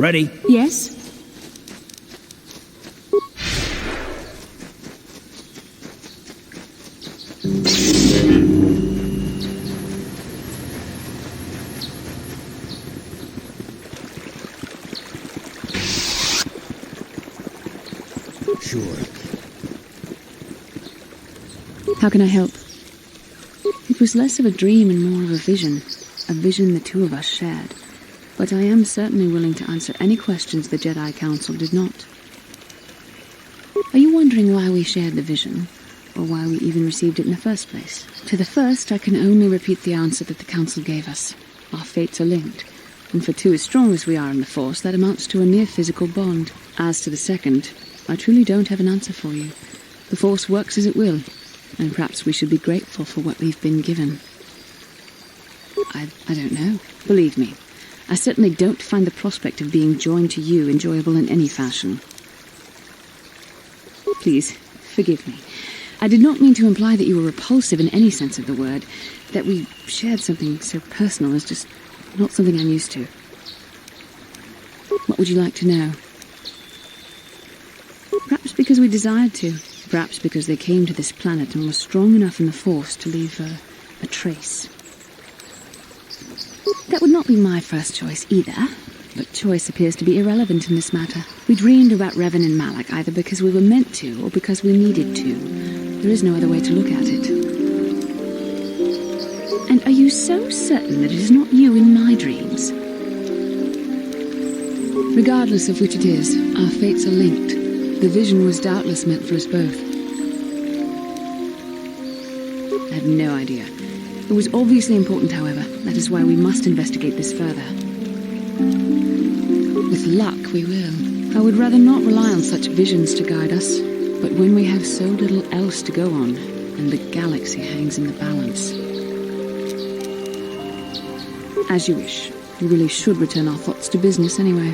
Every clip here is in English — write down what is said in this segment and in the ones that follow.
Ready? Yes? Sure. How can I help? It was less of a dream and more of a vision the two of us shared. But I am certainly willing to answer any questions the Jedi Council did not. Are you wondering why we shared the vision, or why we even received it in the first place? To the first, I can only repeat the answer that the Council gave us. Our fates are linked, and for two as strong as we are in the Force, that amounts to a near physical bond. As to the second, I truly don't have an answer for you. The Force works as it will, and perhaps we should be grateful for what we've been given. I don't know. Believe me, I certainly don't find the prospect of being joined to you enjoyable in any fashion. Please, forgive me. I did not mean to imply that you were repulsive in any sense of the word. That we shared something so personal is just not something I'm used to. What would you like to know? Perhaps because we desired to. Perhaps because they came to this planet and were strong enough in the Force to leave a trace. That would not be my first choice either, but choice appears to be irrelevant in this matter. We dreamed about Revan and Malak either because we were meant to or because we needed to. There is no other way to look at it. And are you so certain that it is not you in my dreams? Regardless of which it is, our fates are linked. The vision was doubtless meant for us both. I have no idea. It was obviously important, however. That is why we must investigate this further. With luck, we will. I would rather not rely on such visions to guide us, but when we have so little else to go on, and the galaxy hangs in the balance. As you wish. We really should return our thoughts to business anyway.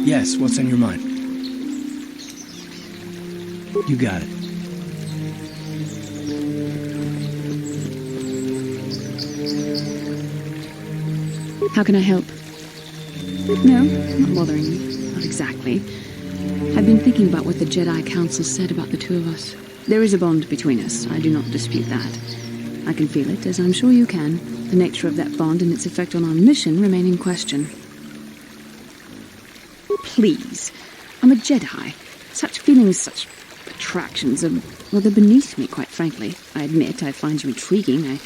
Yes, what's on your mind? You got it. How can I help? No, not bothering you. Not exactly. I've been thinking about what the Jedi Council said about the two of us. There is a bond between us. I do not dispute that. I can feel it, as I'm sure you can. The nature of that bond and its effect on our mission remain in question. Please. I'm a Jedi. Such feelings, such attractions are, well, they're beneath me, quite frankly. I admit I find you intriguing. I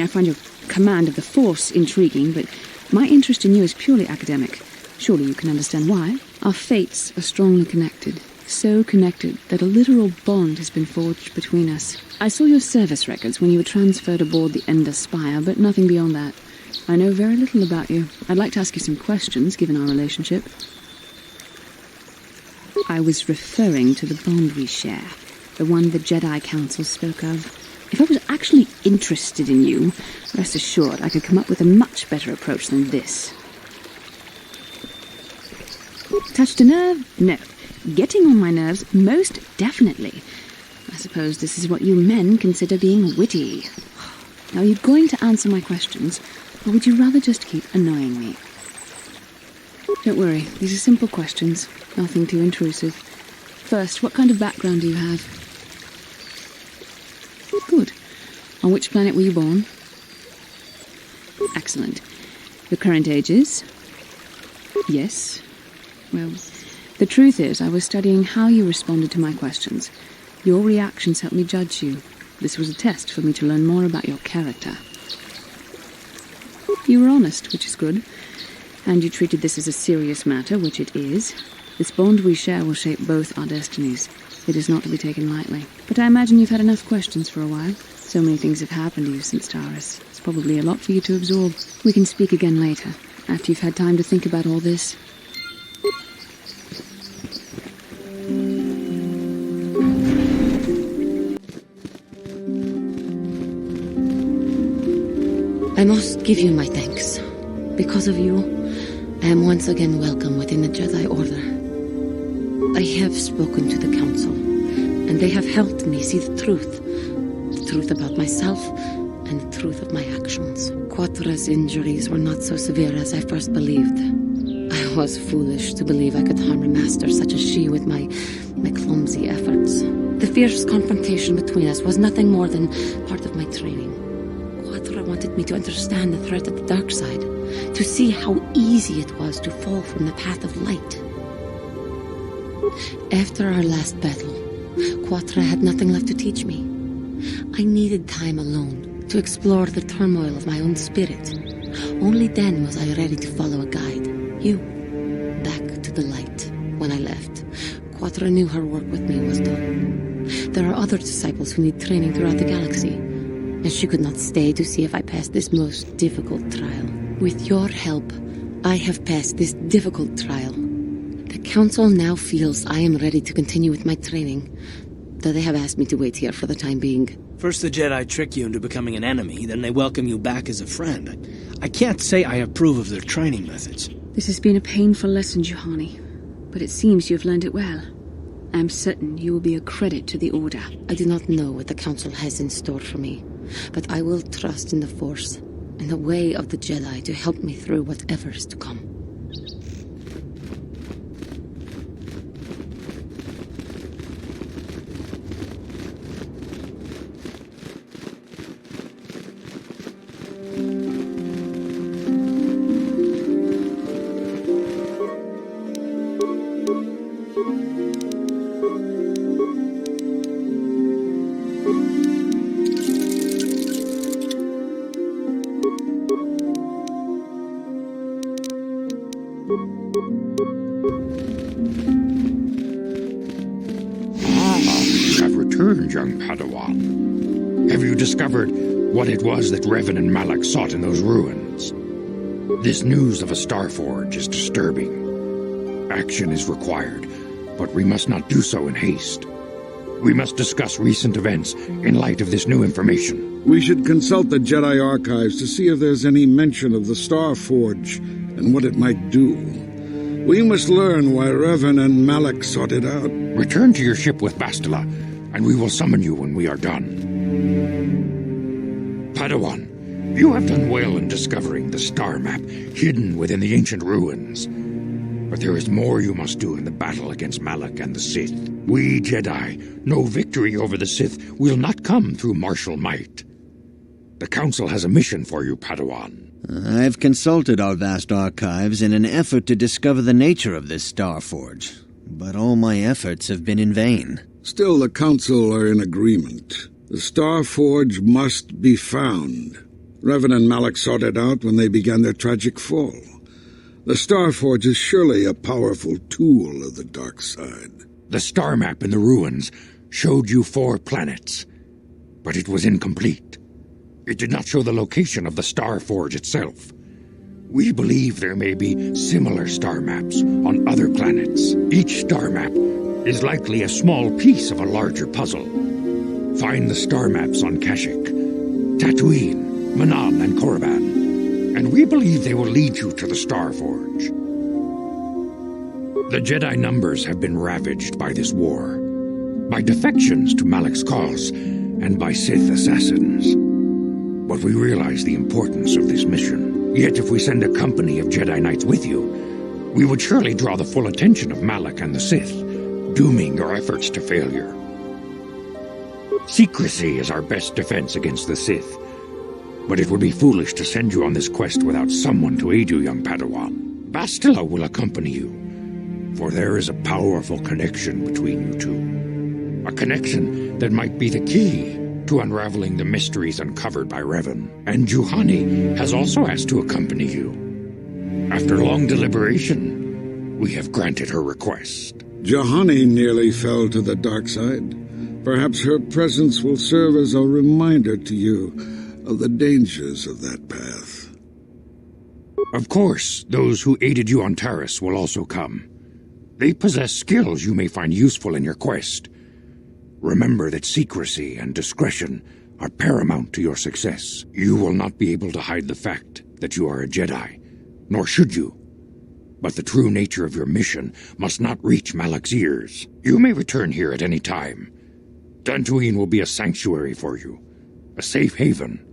find your command of the Force intriguing, but my interest in you is purely academic. Surely you can understand why. Our fates are strongly connected. So connected that a literal bond has been forged between us. I saw your service records when you were transferred aboard the Ender Spire, but nothing beyond that. I know very little about you. I'd like to ask you some questions, given our relationship. I was referring to the bond we share, the one the Jedi Council spoke of. If I was actually interested in you, rest assured I could come up with a much better approach than this. Touched a nerve? No. Getting on my nerves? Most definitely. I suppose this is what you men consider being witty. Now, are you going to answer my questions, or would you rather just keep annoying me? Don't worry, these are simple questions, nothing too intrusive. First, what kind of background do you have? Good. On which planet were you born? Excellent. Your current age is? Yes. Well, the truth is, I was studying how you responded to my questions. Your reactions helped me judge you. This was a test for me to learn more about your character. You were honest, which is good. And you treated this as a serious matter, which it is. This bond we share will shape both our destinies. It is not to be taken lightly. But I imagine you've had enough questions for a while. So many things have happened to you since Taurus. It's probably a lot for you to absorb. We can speak again later, after you've had time to think about all this. I must give you my thanks. Because of you, I am once again welcome within the Jedi Order. I have spoken to the Council, and they have helped me see the truth about myself and the truth of my actions. KoTOR's injuries were not so severe as I first believed. I was foolish to believe I could harm a master such as she with my clumsy efforts. The fierce confrontation between us was nothing more than part of my training. KoTOR wanted me to understand the threat of the dark side, to see how easy it was to fall from the path of light. After our last battle, KoTOR had nothing left to teach me. I needed time alone to explore the turmoil of my own spirit. Only then was I ready to follow a guide, you, back to the light. When I left, KoTOR knew her work with me was done. There are other disciples who need training throughout the galaxy, and she could not stay to see if I passed this most difficult trial. With your help, I have passed this difficult trial. The Council now feels I am ready to continue with my training, though they have asked me to wait here for the time being. First the Jedi trick you into becoming an enemy, then they welcome you back as a friend. I can't say I approve of their training methods. This has been a painful lesson, Juhani, but it seems you have learned it well. I am certain you will be a credit to the Order. I do not know what the Council has in store for me, but I will trust in the Force and the way of the Jedi to help me through whatever is to come. Young Padawan. Have you discovered what it was that Revan and Malak sought in those ruins? This news of a Starforge is disturbing. Action is required, but we must not do so in haste. We must discuss recent events in light of this new information. We should consult the Jedi archives to see if there's any mention of the Starforge and what it might do. We must learn why Revan and Malak sought it out. Return to your ship with Bastila, and we will summon you when we are done. Padawan, you have done well in discovering the star map hidden within the ancient ruins. But there is more you must do in the battle against Malak and the Sith. We Jedi know victory over the Sith will not come through martial might. The Council has a mission for you, Padawan. I've consulted our vast archives in an effort to discover the nature of this Starforge, but all my efforts have been in vain. Still, the Council are in agreement. The Starforge must be found. Revan and Malak sought it out when they began their tragic fall. The Starforge is surely a powerful tool of the dark side. The star map in the ruins showed you 4 planets, but it was incomplete. It did not show the location of the Starforge itself. We believe there may be similar star maps on other planets. Each star map is likely a small piece of a larger puzzle. Find the star maps on Kashyyyk, Tatooine, Manan, and Korriban, and we believe they will lead you to the Starforge. The Jedi numbers have been ravaged by this war, by defections to Malak's cause, and by Sith assassins. But we realize the importance of this mission. Yet if we send a company of Jedi Knights with you, we would surely draw the full attention of Malak and the Sith, dooming your efforts to failure. Secrecy is our best defense against the Sith, but it would be foolish to send you on this quest without someone to aid you, young Padawan. Bastila will accompany you, for there is a powerful connection between you two. A connection that might be the key to unraveling the mysteries uncovered by Revan. And Juhani has also asked to accompany you. After long deliberation, we have granted her request. Juhani nearly fell to the dark side. Perhaps her presence will serve as a reminder to you of the dangers of that path. Of course, those who aided you on Taris will also come. They possess skills you may find useful in your quest. Remember that secrecy and discretion are paramount to your success. You will not be able to hide the fact that you are a Jedi, nor should you. But the true nature of your mission must not reach Malak's ears. You may return here at any time. Dantooine will be a sanctuary for you, a safe haven.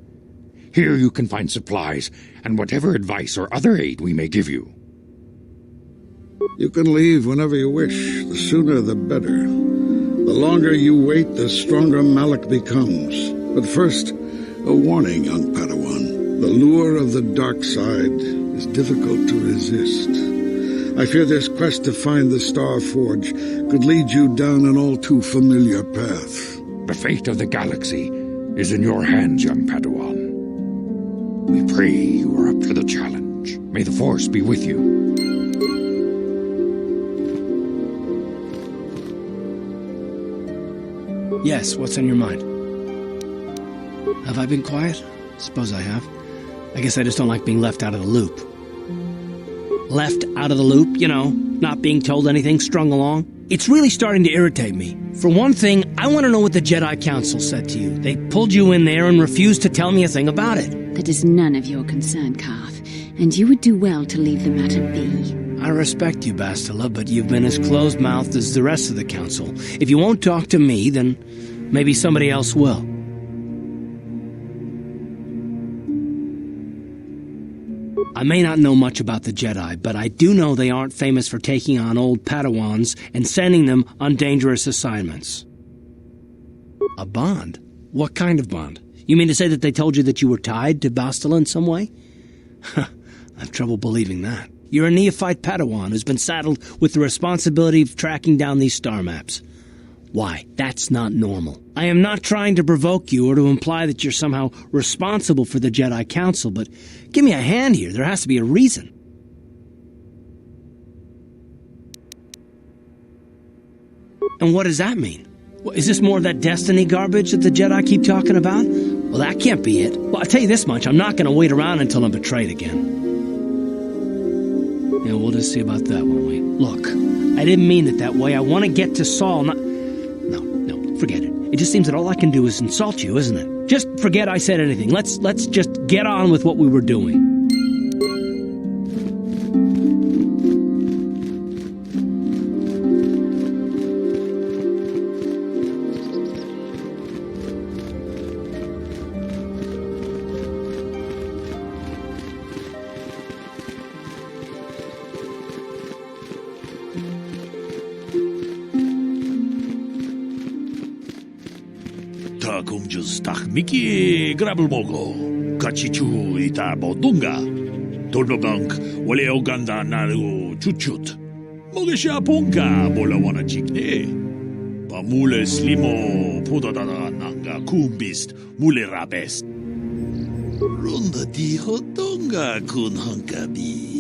Here you can find supplies and whatever advice or other aid we may give you. You can leave whenever you wish. The sooner the better. The longer you wait, the stronger Malik becomes. But first, a warning, young Padawan. The lure of the dark side is difficult to resist. I fear this quest to find the Star Forge could lead you down an all too familiar path. The fate of the galaxy is in your hands, young Padawan. We pray you are up to the challenge. May the Force be with you. Yes, what's on your mind? Have I been quiet? Suppose I have. I guess I just don't like being left out of the loop. Left out of the loop, you know, not being told anything, strung along. It's really starting to irritate me. For one thing, I want to know what the Jedi Council said to you. They pulled you in there and refused to tell me a thing about it. That is none of your concern, Carth, and you would do well to leave the matter be. I respect you, Bastila, but you've been as closed-mouthed as the rest of the Council. If you won't talk to me, then maybe somebody else will. I may not know much about the Jedi, but I do know they aren't famous for taking on old Padawans and sending them on dangerous assignments. A bond? What kind of bond? You mean to say that they told you that you were tied to Bastila in some way? I have trouble believing that. You're a neophyte Padawan who's been saddled with the responsibility of tracking down these star maps. Why, that's not normal. I am not trying to provoke you or to imply that you're somehow responsible for the Jedi Council, but give me a hand here. There has to be a reason. And what does that mean? Is this more of that destiny garbage that the Jedi keep talking about? Well, that can't be it. Well, I'll tell you this much. I'm not going to wait around until I'm betrayed again. Yeah, we'll just see about that, won't we? Look, I didn't mean it that way. I want to get to Saul, not... No, forget it. It just seems that all I can do is insult you, isn't it? Just forget I said anything. Let's just get on with what we were doing. 공주스 미키 그라블 모고 같이 주이다 보둥가 돌로방크 원래 오간다 나루 추추트 모게샤 본가 몰라와나 직네 바물레 슬리모 포다다다 난가 쿰비스트 물레라베스 론다 디호동가 군헝가비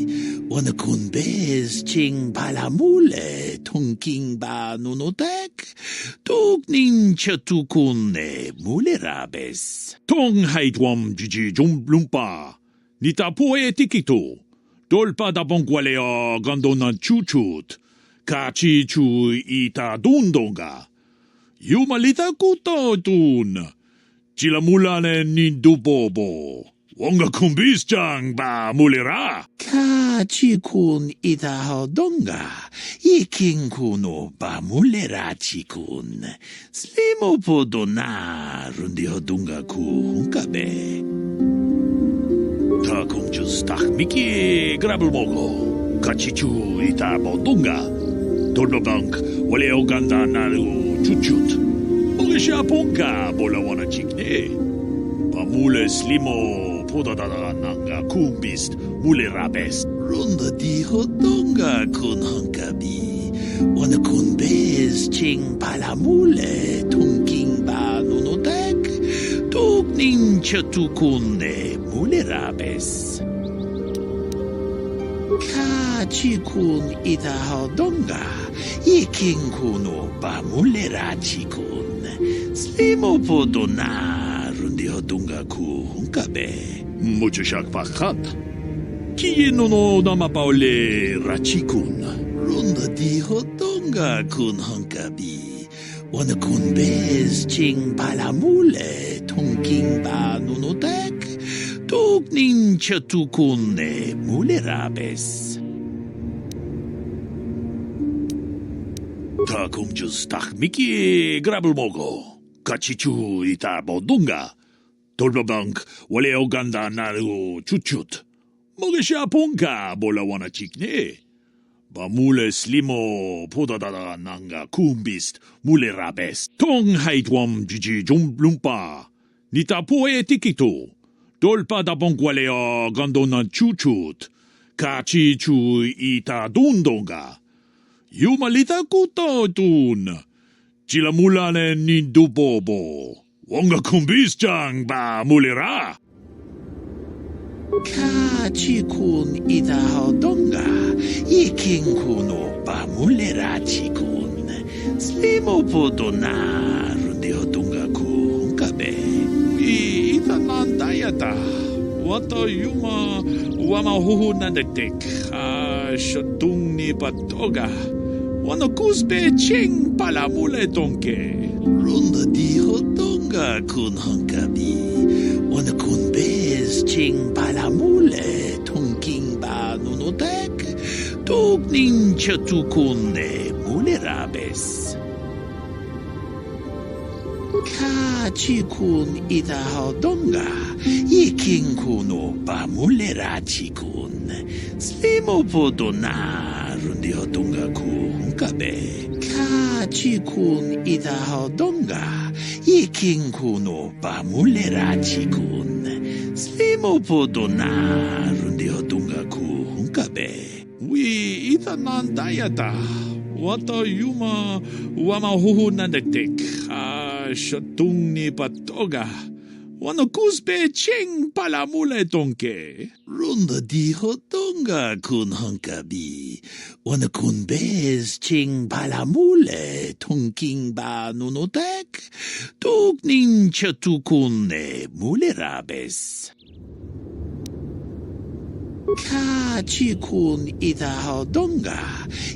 Wanna kun bes ching palamule tunking ba nunotek tuk nin chatukun ne mulerabes. Tong haitwam jiji jumblumpa nita poe tikito dolpa da bonqualea gandona chuchut kachi chu ita dundonga yumalita kuto tun chilamulane nindubobo. Wonga kumbis jang ba mulera. Ka chikun ita donga. Iking kuno ba mulera chikun. Slimo podona rundi hodunga ku hunkabe. Ta kumjus tak miki grabul mogo. Kachichu ita bodunga. Dolbobank wale oganda naru chuchut. Mogisha ponka bolawana chikne. Pamule slimo. Podadada nanga kumbist mulerabes. Runda di hodonga kun hunkabi. Wana kun bez ching palamule tunking ba nunotek. Tuk nin chatukune mulerabes. Ka chikun ita hodonga. Iking kuno ba mulera chikun. Slimo podona rundi hodonga ku hunkabe. Mucho shak pakhat. Kiye no dama paole rachikun. Runda di hodonga kun hunkabi. Wana kun bez ching palamule tunking ba nunotek. Tuk nin chatukune mulerabes. Ta kumjus tak miki grabul mogo. Kachichu ita bodunga. Dolbabank, wale o ganda naru chuchut. Moge siya pongka bola wana chikne. Ba mule slimo podadada nanga kumbist mule rabes. Tong haitwam jiji lumpa. Nita poe tikito. Dolpa da bonkwale o gandona chuchut. Kachi chu ita dundonga. Yumalita KoTOR. Chilamulane nindubobo. Wonga kumbis ba mulera. Kachi kun ita hodonga. Iking kuno ba mulera chikun. Slimo podona rundi hodonga ku kabe. Ita nandayata. Wata yuma wama huhu nandektek. Shatung ni patoga. Wano kusbe ching pala mule tonke. Runda di hodonga kun hankabi. Wana kun bez ching pala mule tonking ba nunotek. Tok nincha tukunde mule rabes. Kachi kun ita hodonga. Iking kuno ba mule rachi kun. Slimo podona rundi hodonga ku hunkabe. Kachi kun ita hodonga. Iking kuno ba mule rachi kun. Slimo podona rundi hodonga ku hunkabe. Wi ita nandayata. Wata yuma wama huhu nandektek. Shatung ni patoga. Wano kusbe ching pala mule tonke. Runda di hodonga kun hankabi. Wana kun bez ching pala mule tonking ba nunotek. Tuk nincha tukunne mule rabes. Kachi kun ita hodonga.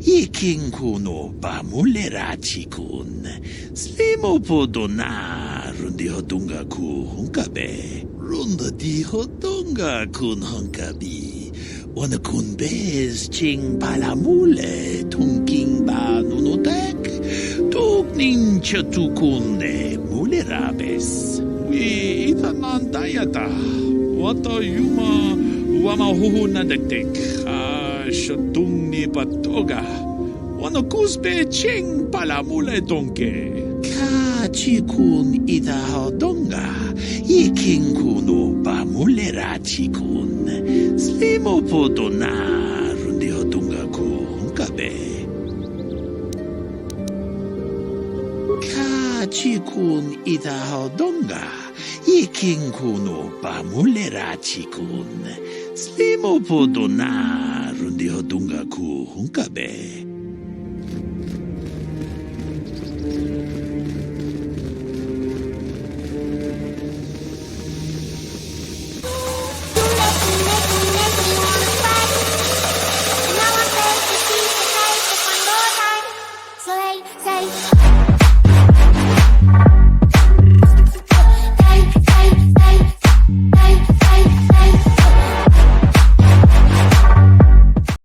Iking kuno ba mule rachi kun. Slimo podona rundi hodonga ku hunkabe. Runda di hodonga kun hunkabi. Wana kun bez ching pala mule tonking ba nunotek. Tuk nincha tukunne mule rabes. Wi ita nandayata. Wata yuma wama huhu nandektek. Shatung ni patoga. Wano kusbe ching pala mule tonke. Kachi kun ita hodonga. Iking kuno ba mule rachi kun. Slimo podona rundi hodonga ku hunkabe. Kachi kun ita hodonga. Iking kuno ba mule rachi kun. Slimo podona rundi hodonga ku hunkabe. Say